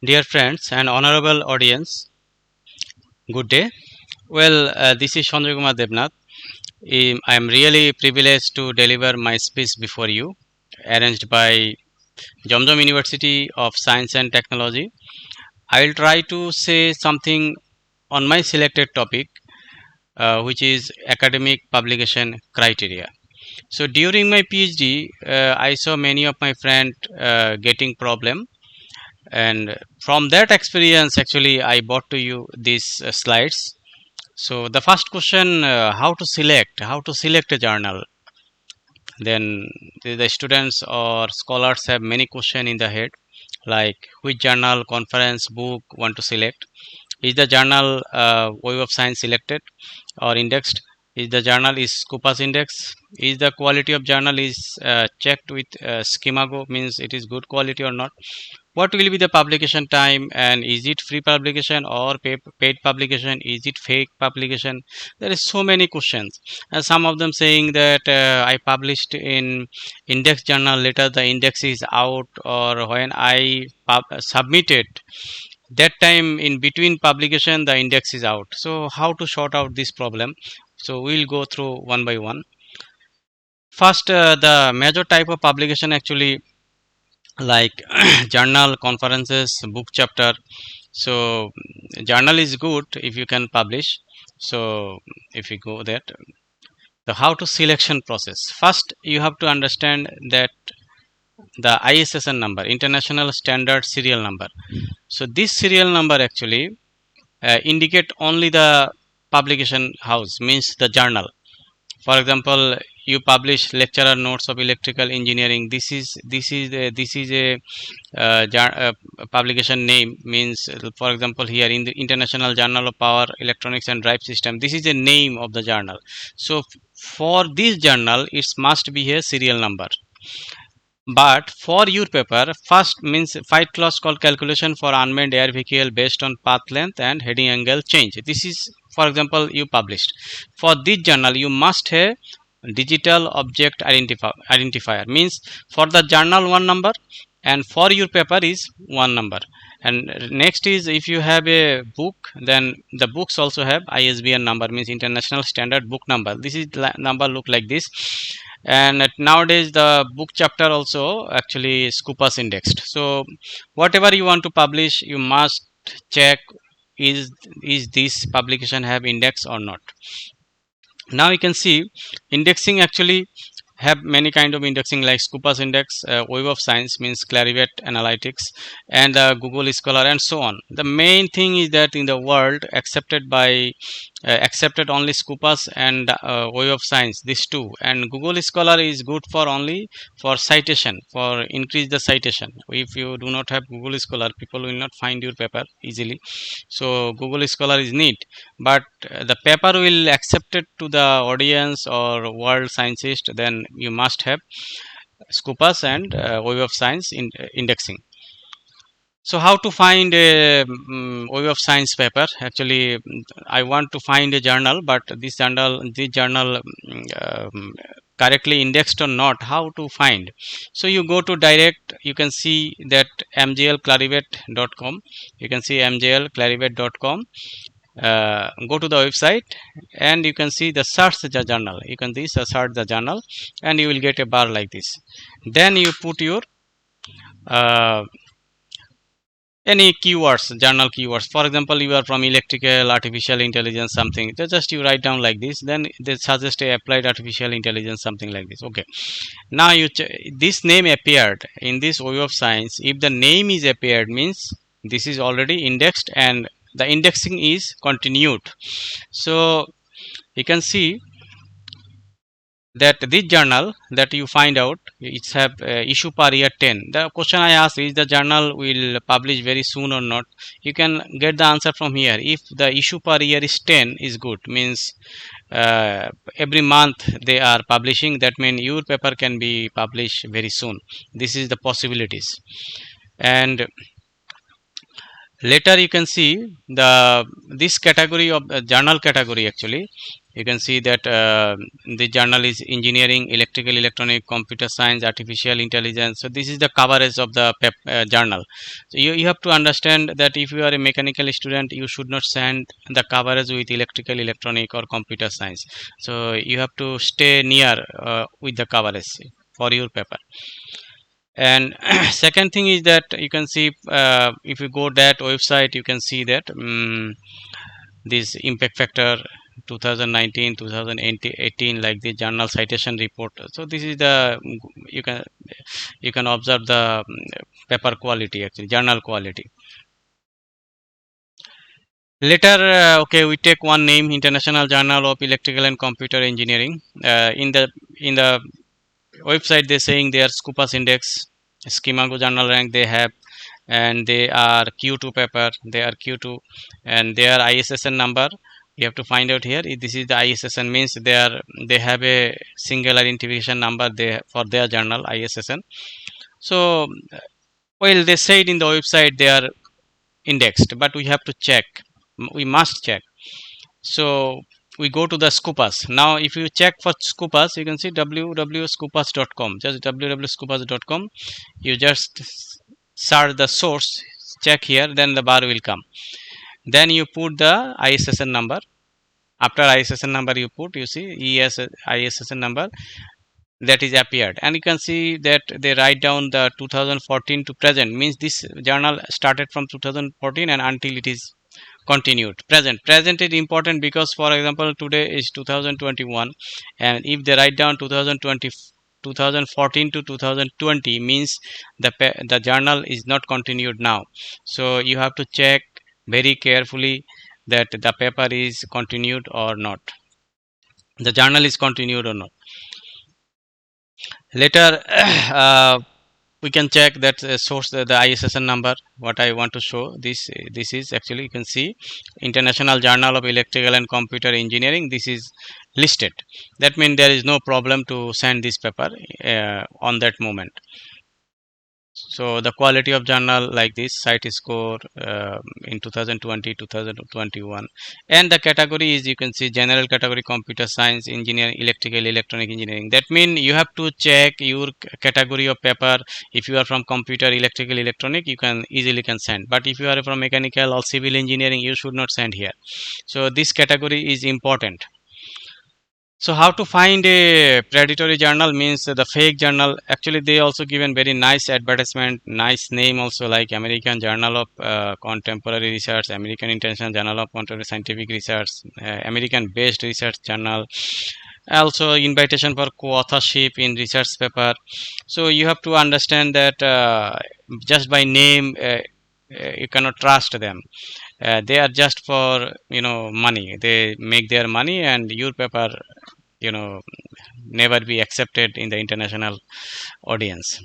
Dear friends and honorable audience, good day. This is Chandra Kumar Devnath. I am really privileged to deliver my speech before you, arranged by Jomjom University of Science and Technology. I will try to say something on my selected topic, which is academic publication criteria. So during my PhD, I saw many of my friends getting problem, and from that experience, actually, I brought to you these slides. So the first question, how to select a journal. Then the students or scholars have many question in the head, like which journal, conference, book want to select. Is the journal Web of Science selected or indexed? Is the journal is Scopus index? Is the quality of journal is checked with Schemago, means it is good quality or not? What will be the publication time, and is it free publication or paid publication? Is it fake publication? There is so many questions, and some of them saying that I published in index journal, later the index is out, or when I submitted that time in between publication the index is out. So how to sort out this problem? So we'll go through one by one. First, the major type of publication, actually, like journal, conferences, book chapter. So journal is good if you can publish. So if you go that, the how to selection process, first you have to understand that the ISSN number, international standard serial number. So this serial number actually indicate only the publication house, means the journal. For example, you publish lecturer notes of electrical engineering. This is a publication name, means for example here in the International Journal of Power, Electronics and Drive System, this is a name of the journal. So for this journal it must be a serial number. But for your paper, first means fight clause called calculation for unmanned air vehicle based on path length and heading angle change. This is, for example, you published. For this journal, you must have digital object identifier, means for the journal one number, and for your paper is one number. And next is, if you have a book, then the books also have ISBN number, means international standard book number. This is number look like this. And nowadays the book chapter also actually Scopus indexed. So whatever you want to publish, you must check is this publication have index or not. Now you can see indexing actually have many kind of indexing, like Scopus index, Web of Science, means Clarivate Analytics, and Google Scholar, and so on. The main thing is that in the world accepted only Scopus and Web of Science, these two, and Google Scholar is good for only for citation, for increase the citation. If you do not have Google Scholar, people will not find your paper easily. So Google Scholar is neat, but the paper will accept it to the audience or world scientist, then you must have Scopus and Web of Science indexing. So how to find a Web of Science paper? Actually, I want to find a journal, but this journal correctly indexed or not, how to find? So you go to direct, you can see that mjlclarivate.com. You can see mjlclarivate.com. Go to the website and you can see the search the journal. You can see search the journal and you will get a bar like this. Then you put your uh, any keywords, journal keywords. For example, you are from electrical, artificial intelligence, something, just you write down like this, then they suggest a applied artificial intelligence, something like this. Okay, now this name appeared in this Web of Science. If the name is appeared, means this is already indexed and the indexing is continued. So you can see that this journal that you find out, it's have issue per year 10. The question I asked is the journal will publish very soon or not. You can get the answer from here. If the issue per year is 10, is good, means every month they are publishing, that means your paper can be published very soon. This is the possibilities. And Later you can see the this category of journal category. Actually you can see that the journal is engineering, electrical, electronic, computer science, artificial intelligence. So this is the coverage of the journal. So you have to understand that if you are a mechanical student, you should not send the coverage with electrical, electronic or computer science. So you have to stay near with the coverage for your paper. And second thing is that you can see if you go that website, you can see that this impact factor 2019 2018, like the journal citation report. So this is the you can you can observe the paper quality, actually journal quality. Later okay, we take one name, International Journal of Electrical and Computer Engineering. In the website they're saying they are Scopus index, Schemago journal rank they have, and they are Q2 paper, they are Q2, and their ISSN number you have to find out here. This is the ISSN, means they have a single identification number they for their journal ISSN. So well, they said in the website they are indexed, but we have to check, we must check. So we go to the Scopus. Now if you check for Scopus, you can see www.scopus.com, just www.scopus.com. You just search the source, check here, then the bar will come. Then you put the ISSN number. After ISSN number you put, you see ISSN number that is appeared, and you can see that they write down the 2014 to present, means this journal started from 2014 and until it is continued. Present is important because for example today is 2021, and if they write down 2020 2014 to 2020, means the journal is not continued now. So you have to check very carefully that the paper is continued or not, the journal is continued or not. Later we can check that source, the ISSN number. What I want to show, this is actually, you can see International Journal of Electrical and Computer Engineering, this is listed. That means there is no problem to send this paper on that moment. So the quality of journal like this, site score in 2020 2021, and the category is, you can see general category, computer science, engineering, electrical, electronic engineering. That means you have to check your category of paper. If you are from computer, electrical, electronic, you can easily can send, but if you are from mechanical or civil engineering, you should not send here. So this category is important. So how to find a predatory journal, means the fake journal. Actually they also given very nice advertisement, nice name also, like American Journal of Contemporary Research, American International Journal of Contemporary Scientific Research, American Based Research Journal, also invitation for co-authorship in research paper. So you have to understand that just by name you cannot trust them. They are just for money, they make their money, and your paper never be accepted in the international audience.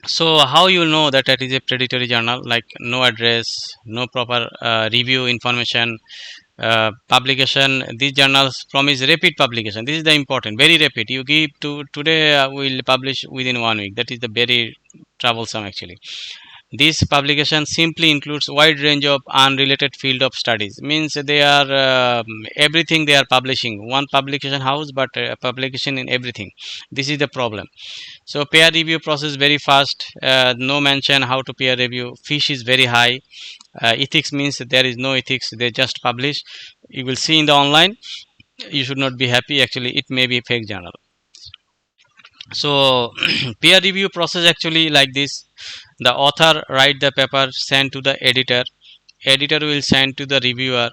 So how you know that it is a predatory journal? Like no address, no proper review information, publication. These journals promise rapid publication. This is the important, very rapid. You give to today, will publish within 1 week. That is the very troublesome actually. This publication simply includes wide range of unrelated field of studies, means they are everything they are publishing, one publication house, but publication in everything. This is the problem. So peer review process very fast, no mention how to peer review, fish is very high. Ethics means there is no ethics, they just publish. You will see in the online, you should not be happy, actually it may be a fake journal. So peer review process actually like this: the author write the paper, send to the editor, editor will send to the reviewer,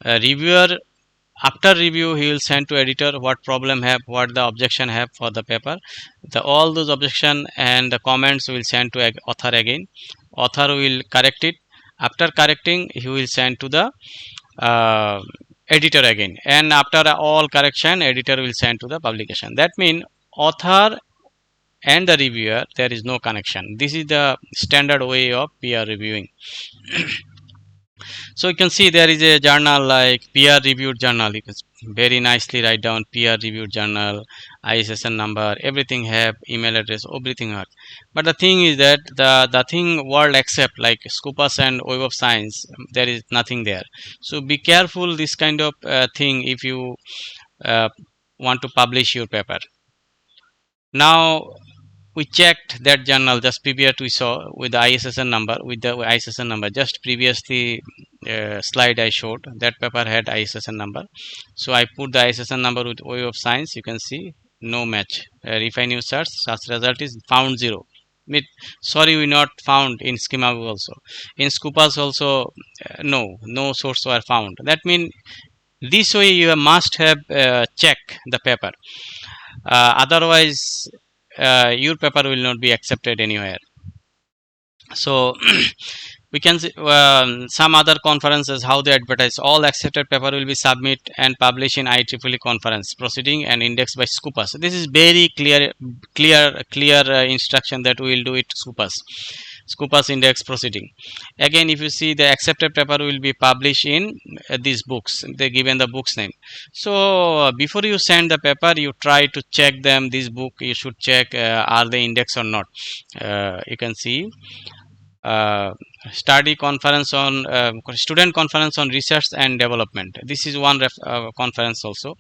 reviewer after review he will send to editor what problem have, what the objection have for the paper. All those objection and the comments will send to author again, author will correct it, after correcting he will send to the uh, editor again, and after all correction editor will send to the publication. That means author and the reviewer, there is no connection. This is the standard way of peer reviewing. So you can see there is a journal like peer reviewed journal. very nicely write down peer reviewed journal, ISSN number, everything have email address, everything have. But the thing is that the thing world accept like Scopus and Web of Science, there is nothing there. So be careful this kind of thing if you uh, want to publish your paper. Now we checked that journal just previous we saw with the ISSN number, just previously slide I showed that paper had ISSN number. So I put the ISSN number with Web of Science. You can see no match. Refine new search result is found 0. Sorry, we not found in Schemago also. In Scopus also no source were found. That means this way you must have check the paper. Otherwise your paper will not be accepted anywhere. So we can see some other conferences how they advertise all accepted paper will be submit and published in IEEE conference proceeding and indexed by Scopus. This is very clear instruction that we will do it Scopus index proceeding. Again, if you see the accepted paper will be published in these books, they given the books name. So before you send the paper, you try to check them. This book you should check are they indexed or not. You can see study conference on student conference on research and development. This is one conference also.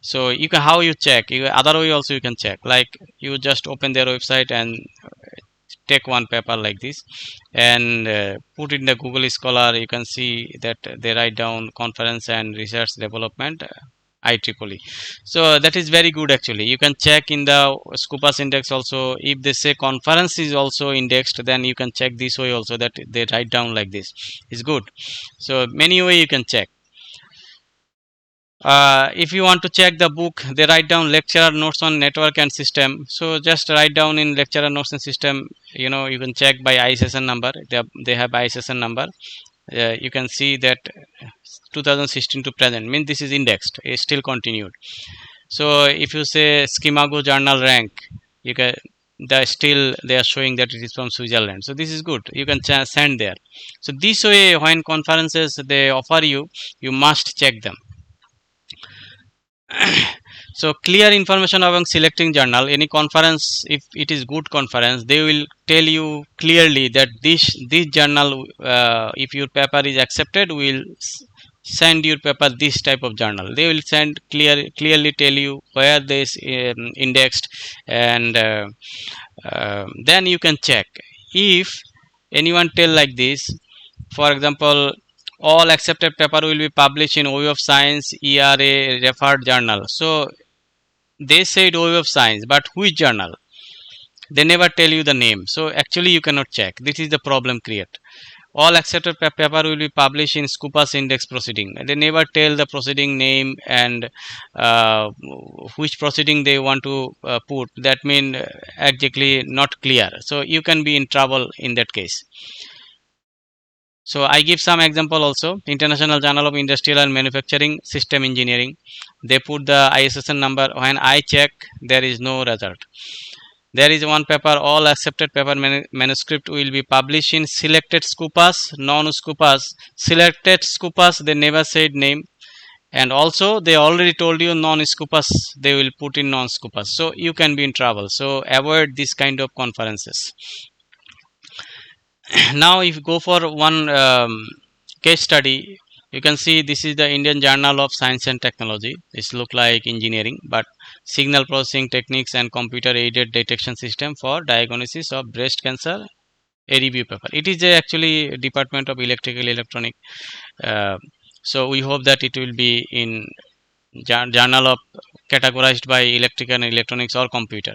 So you can how you check. Other way also you can check. Like you just open their website and take one paper like this and put in the Google Scholar. You can see that they write down conference and research development IEEE. So that is very good actually. You can check in the Scopus index also. If they say conference is also indexed, then you can check this way also that they write down like this. Is good. So many way you can check. If you want to check the book, they write down lecturer notes on network and system. So just write down in lecturer notes and system. You can check by ISSN number. They have ISSN number. You can see that 2016 to present means this is indexed. It's still continued. So if you say Schemago journal rank, you can still they are showing that it is from Switzerland. So this is good. You can send there. So this way, when conferences they offer you, you must check them. So clear information about selecting journal. Any conference, if it is good conference, they will tell you clearly that this journal, if your paper is accepted, will send your paper this type of journal. They will send clearly tell you where this indexed, and then you can check. If anyone tell like this, for example, all accepted paper will be published in Web of Science ERA referred journal. So they said Web of Science, but which journal? They never tell you the name. So actually you cannot check. This is the problem create. All accepted paper will be published in Scopus index proceeding. They never tell the proceeding name and which proceeding they want to put. That means exactly not clear. So you can be in trouble in that case. So I give some example also. International Journal of Industrial and Manufacturing System Engineering. They put the ISSN number. When I check, there is no result. There is one paper, all accepted paper manuscript will be published in selected Scopus, non-Scopus. Selected Scopus, they never said name. And also they already told you non-Scopus, they will put in non-Scopus. So you can be in trouble. So avoid this kind of conferences. Now if you go for one case study, you can see this is the Indian Journal of Science and Technology. This look like engineering, but signal processing techniques and computer aided detection system for diagnosis of breast cancer, a review paper. It is actually Department of Electrical Electronic. So we hope that it will be in journal of categorized by electrical and electronics or computer.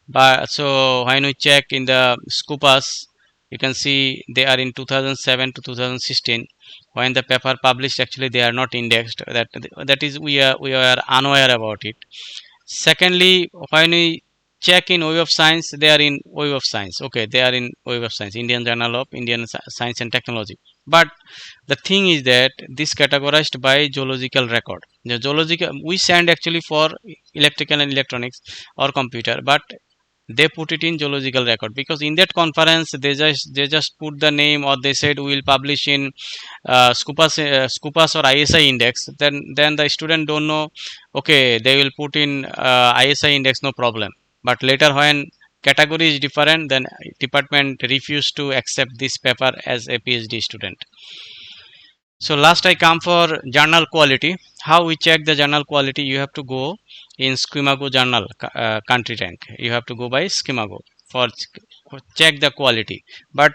But so when we check in the Scopus, you can see they are in 2007 to 2016. When the paper published, actually they are not indexed. That is we are unaware about it. Secondly, when we check in Web of Science, they are in Web of Science. Okay, they are in Web of Science, Indian Journal of Indian Science and Technology. But the thing is that this categorized by geological record. The geological we send actually for electrical and electronics or computer, but they put it in geological record, because in that conference they just put the name, or they said we will publish in Scopus or ISI index. Then the student don't know. Okay, they will put in ISI index, no problem. But later when category is different, then department refused to accept this paper as a PhD student. So last I come for journal quality. How we check the journal quality? You have to go in Scimago journal country rank. You have to go by Scimago for check the quality. But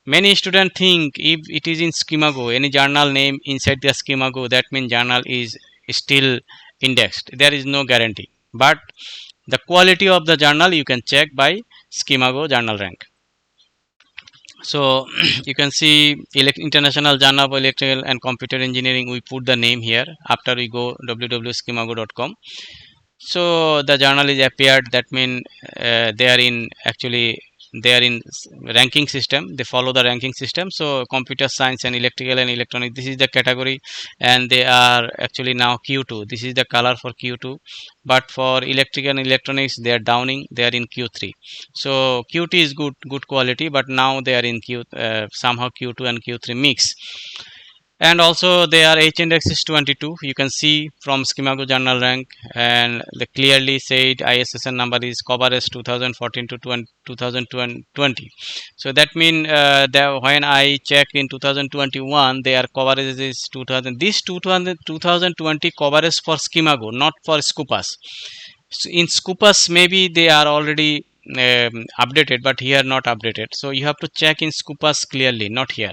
many students think if it is in Scimago, any journal name inside the Scimago, that means journal is still indexed. There is no guarantee. But the quality of the journal you can check by Scimago journal rank. So you can see International Journal of Electrical and Computer Engineering. We put the name here after we go www.scimago.com. So the journal is appeared. That means they are in actually they are in ranking system. They follow the ranking system. So computer science and electrical and electronic, this is the category, and they are actually now Q2. This is the color for Q2, but for electrical and electronics they are downing. They are in Q3. So Q2 is good quality, but now they are in somehow Q2 and Q3 mix. And also their H index is 22. You can see from Scimago journal rank, and they clearly said ISSN number is coverage 2014 to 2020. So that means that when I checked in 2021, their coverage is 2000. This 2020 coverage for Scimago, not for Scopus. So in Scopus maybe they are already updated, but here not updated. So you have to check in Scopus clearly, not here.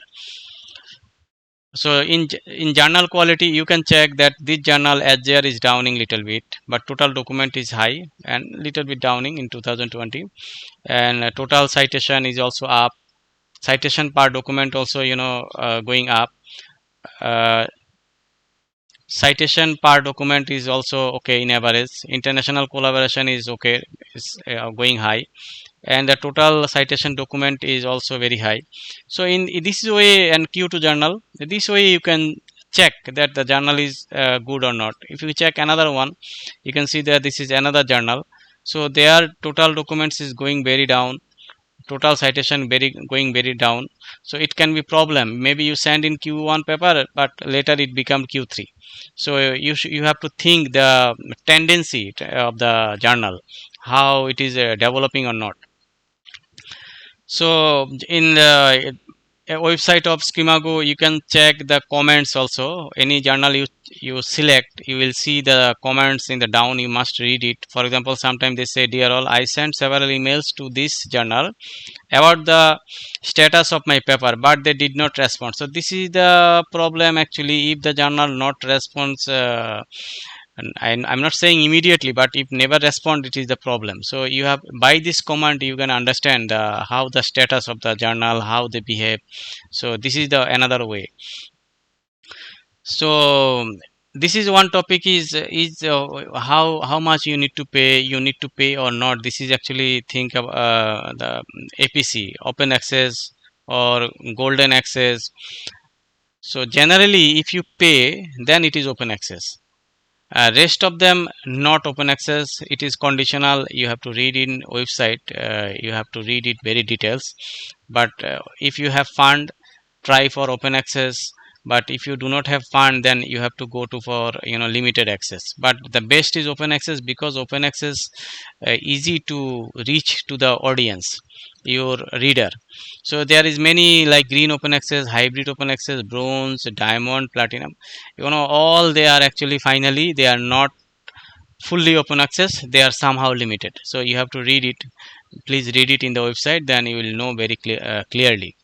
So in journal quality you can check that this journal HJR is downing little bit, but total document is high and little bit downing in 2020, and total citation is also up. Citation per document also going up. uh, Citation per document is also okay in average. International collaboration is okay, is going high, and the total citation document is also very high. So in this way, and Q2 journal, this way you can check that the journal is good or not. If you check another one, you can see that this is another journal. So their total documents is going very down, total citation going very down. So it can be problem. Maybe you send in Q1 paper, but later it become Q3. So you have to think the tendency of the journal, how it is developing or not. So in the website of Scimago, you can check the comments also. Any journal you select, you will see the comments in the down. You must read it. For example, sometimes they say, "Dear all, I sent several emails to this journal about the status of my paper, but they did not respond." So this is the problem actually. If the journal not responds. And I'm not saying immediately, but if never respond, it is the problem. So you have, by this command you can understand how the status of the journal, how they behave. So this is the another way. So this is one topic is how much you need to pay or not. This is actually think of the APC, open access or golden access. So generally if you pay, then it is open access. Rest of them not open access. It is conditional. You have to read in website. You have to read it very details. But if you have fund, try for open access. But if you do not have fund, then you have to go to for limited access. But the best is open access, because open access easy to reach to the audience, your reader. So there is many like green open access, hybrid open access, bronze, diamond, platinum. All they are actually finally they are not fully open access. They are somehow limited. So you have to read it. Please read it in the website. Then you will know very clearly.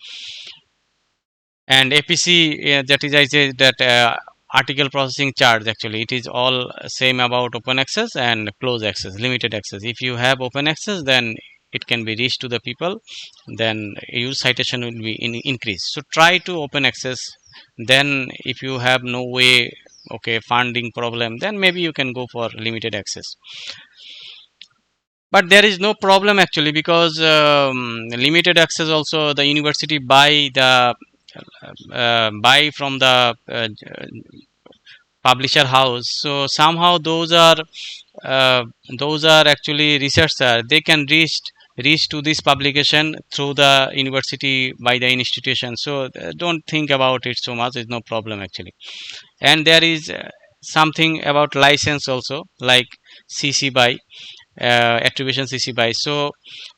And APC, that is I say that article processing charge, actually it is all same about open access and closed access, limited access. If you have open access, then it can be reached to the people, then use citation will be increased. So try to open access. Then if you have no way, okay, funding problem, then maybe you can go for limited access. But there is no problem actually, because limited access also the university buy from the publisher house. So somehow uh, those are actually researcher. They can reach to this publication through the university by the institution. So don't think about it so much. It's no problem actually. And there is something about license also, like CC by attribution CC by. So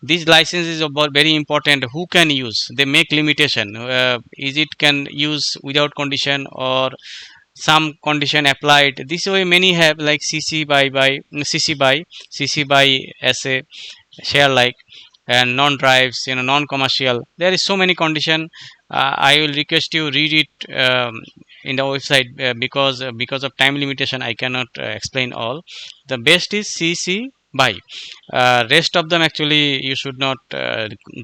these licenses is about very important. Who can use? They make limitation. Is it can use without condition or some condition applied? This way many have, like CC by SA share like, and non drives, non commercial. There is so many condition. I will request you read it in the website, because of time limitation I cannot explain all. The best is CC by. Rest of them actually you should not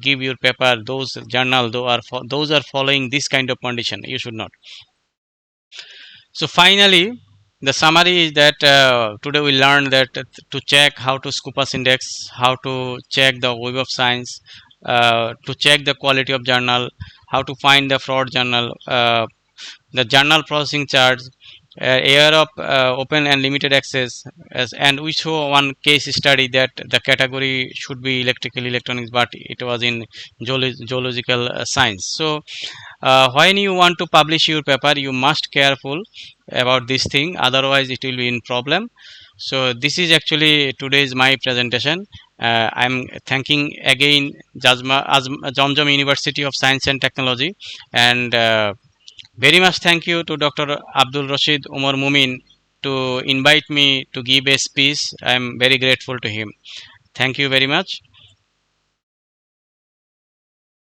give your paper those journal those are following this kind of condition. You should not. So finally, the summary is that today we learned that to check how to Scopus index, how to check the Web of Science, to check the quality of journal, how to find the fraud journal, the journal processing charge, air of open and limited access, and we show one case study that the category should be electrical electronics, but it was in geological science. So when you want to publish your paper, you must careful about this thing, otherwise it will be in problem. So this is actually today's my presentation. I'm thanking again Jamjam University of Science and Technology, and very much thank you to Dr. Abdul Rashid Umar Mumin to invite me to give a speech. I'm very grateful to him. Thank you very much.